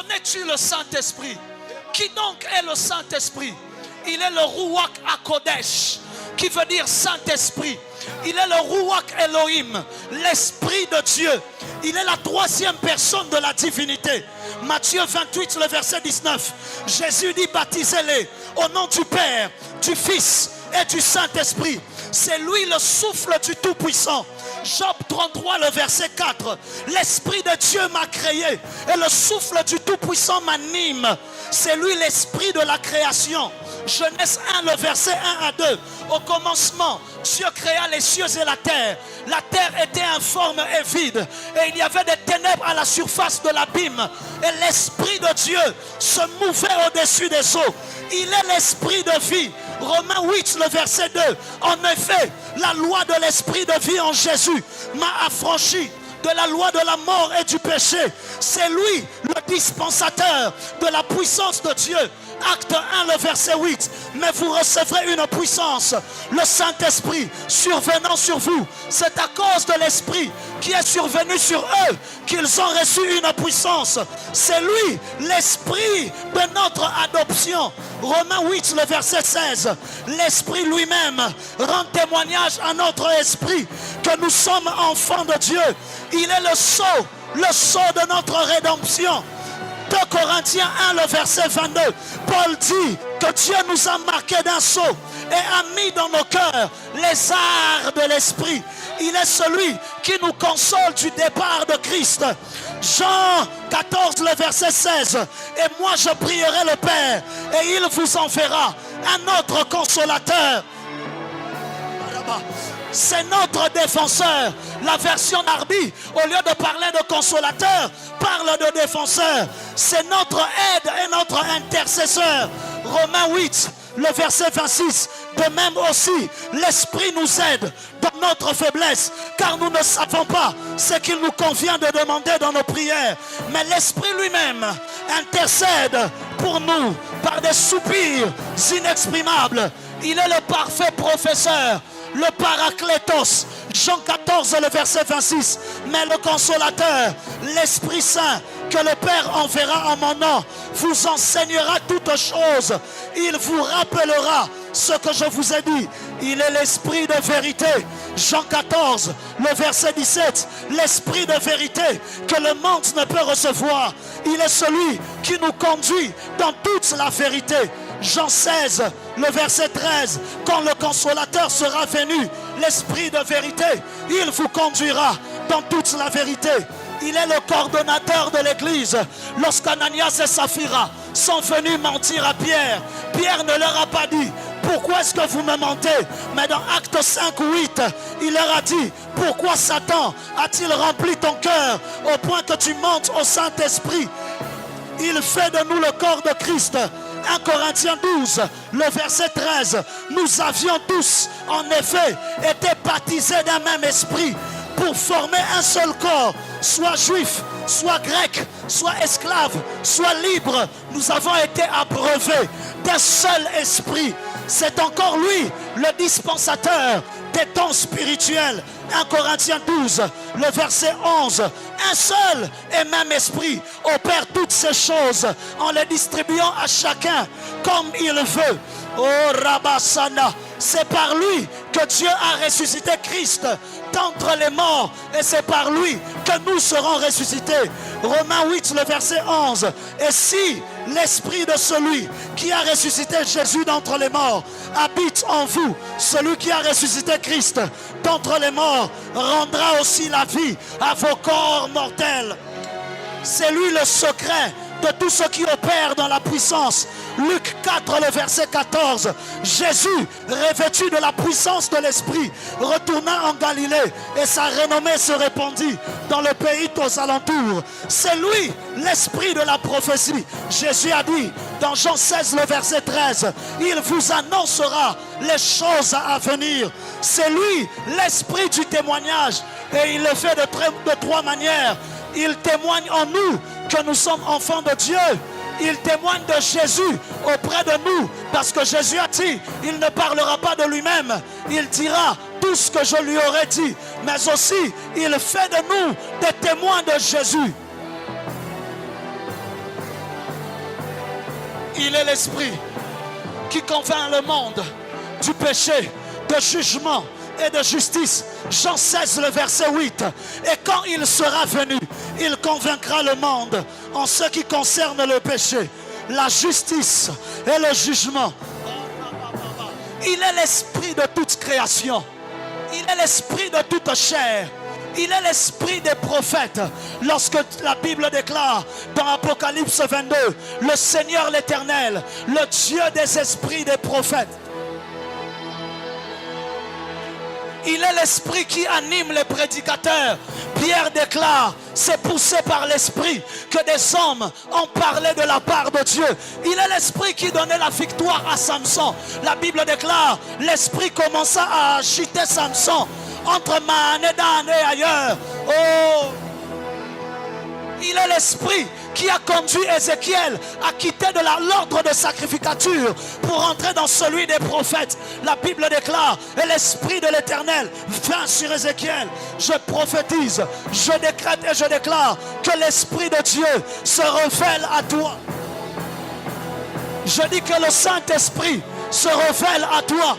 Connais-tu le Saint-Esprit? Qui donc est le Saint-Esprit? Il est le Ruach HaKodesh, qui veut dire Saint-Esprit. Il est le Ruach Elohim, l'Esprit de Dieu. Il est la troisième personne de la divinité. Matthieu 28, le verset 19. Jésus dit, baptisez-les au nom du Père, du Fils et du Saint-Esprit. C'est lui le souffle du Tout-Puissant. Job 33, le verset 4. L'Esprit de Dieu m'a créé et le souffle du Tout-Puissant m'anime. C'est lui l'Esprit de la création. Genèse 1, le verset 1 à 2. Au commencement, Dieu créa les cieux et la terre. La terre était informe et vide. Et il y avait des ténèbres à la surface de l'abîme. Et l'Esprit de Dieu se mouvait au-dessus des eaux. Il est l'Esprit de vie. Romains 8, le verset 2. En effet, la loi de l'Esprit de vie en Jésus m'a affranchi de la loi de la mort et du péché. C'est lui le dispensateur de la puissance de Dieu. Acte 1, le verset 8. Mais vous recevrez une puissance, le Saint-Esprit, survenant sur vous. C'est à cause de l'Esprit qui est survenu sur eux qu'ils ont reçu une puissance. C'est lui, l'Esprit de notre adoption. Romains 8, le verset 16. L'Esprit lui-même rend témoignage à notre esprit que nous sommes enfants de Dieu. Il est le sceau de notre rédemption. 2 Corinthiens 1, le verset 22. Paul dit que Dieu nous a marqués d'un sceau et a mis dans nos cœurs les arts de l'Esprit. Il est celui qui nous console du départ de Christ. Jean 14, le verset 16. Et moi je prierai le Père et il vous enverra un autre consolateur. C'est notre défenseur. La version Narbi, au lieu de parler de consolateur, parle de défenseur. C'est notre aide et notre intercesseur. Romains 8, le verset 26. De même aussi, l'Esprit nous aide dans notre faiblesse, car nous ne savons pas ce qu'il nous convient de demander dans nos prières. Mais l'Esprit lui-même intercède pour nous par des soupirs inexprimables. Il est le parfait professeur, le Paraclétos. Jean 14, le verset 26. Mais le consolateur, l'Esprit Saint, que le Père enverra en mon nom, vous enseignera toutes choses. Il vous rappellera ce que je vous ai dit. Il est l'Esprit de vérité. Jean 14, le verset 17. L'Esprit de vérité que le monde ne peut recevoir. Il est celui qui nous conduit dans toute la vérité. Jean 16, le verset 13. Quand le consolateur sera venu, l'Esprit de vérité, il vous conduira dans toute la vérité. Il est le coordonnateur de l'église. Lorsqu'Ananias et Saphira sont venus mentir à Pierre, Pierre ne leur a pas dit: pourquoi est-ce que vous me mentez? Mais dans Acte 5 ou 8, il leur a dit: pourquoi Satan a-t-il rempli ton cœur au point que tu mentes au Saint-Esprit? Il fait de nous le corps de Christ. 1 Corinthiens 12, le verset 13. Nous avions tous, en effet, été baptisés d'un même esprit pour former un seul corps, soit juif, soit grec, soit esclave, soit libre. Nous avons été abreuvés d'un seul esprit. C'est encore lui, le dispensateur des dons spirituels. 1 Corinthiens 12, le verset 11. Un seul et même esprit opère toutes ces choses en les distribuant à chacun comme il veut. Oh Rabassana, c'est par lui que Dieu a ressuscité Christ d'entre les morts et c'est par lui que nous serons ressuscités. Romains 8, le verset 11. Et si l'esprit de celui qui a ressuscité Jésus d'entre les morts habite en vous, celui qui a ressuscité Christ d'entre les morts rendra aussi la vie à vos corps mortels. C'est lui le secret de tout ce qui opère dans la puissance. Luc 4, le verset 14. Jésus, revêtu de la puissance de l'Esprit, retourna en Galilée et sa renommée se répandit dans le pays aux alentours. C'est lui, l'Esprit de la prophétie. Jésus a dit dans Jean 16, le verset 13, il vous annoncera les choses à venir. C'est lui, l'Esprit du témoignage, et il le fait de trois manières. Il témoigne en nous que nous sommes enfants de Dieu. Il témoigne de Jésus auprès de nous, parce que Jésus a dit, il ne parlera pas de lui-même, il dira tout ce que je lui aurais dit, mais aussi il fait de nous des témoins de Jésus. Il est l'Esprit qui convainc le monde du péché, de jugement et de justice. Jean 16, le verset 8. Et quand il sera venu, il convaincra le monde en ce qui concerne le péché, la justice et le jugement. Il est l'Esprit de toute création. Il est l'Esprit de toute chair. Il est l'Esprit des prophètes. Lorsque la Bible déclare dans Apocalypse 22, le Seigneur l'Éternel, le Dieu des esprits des prophètes. Il est l'Esprit qui anime les prédicateurs. Pierre déclare, c'est poussé par l'Esprit que des hommes ont parlé de la part de Dieu. Il est l'Esprit qui donnait la victoire à Samson. La Bible déclare, l'Esprit commença à agiter Samson entre Man et Dan et ailleurs. Oh! Il est l'Esprit qui a conduit Ézéchiel à quitter de l'ordre de sacrificature pour entrer dans celui des prophètes. La Bible déclare, et l'Esprit de l'Éternel vint sur Ézéchiel. Je prophétise, je décrète et je déclare que l'Esprit de Dieu se révèle à toi. Je dis que le Saint-Esprit se révèle à toi.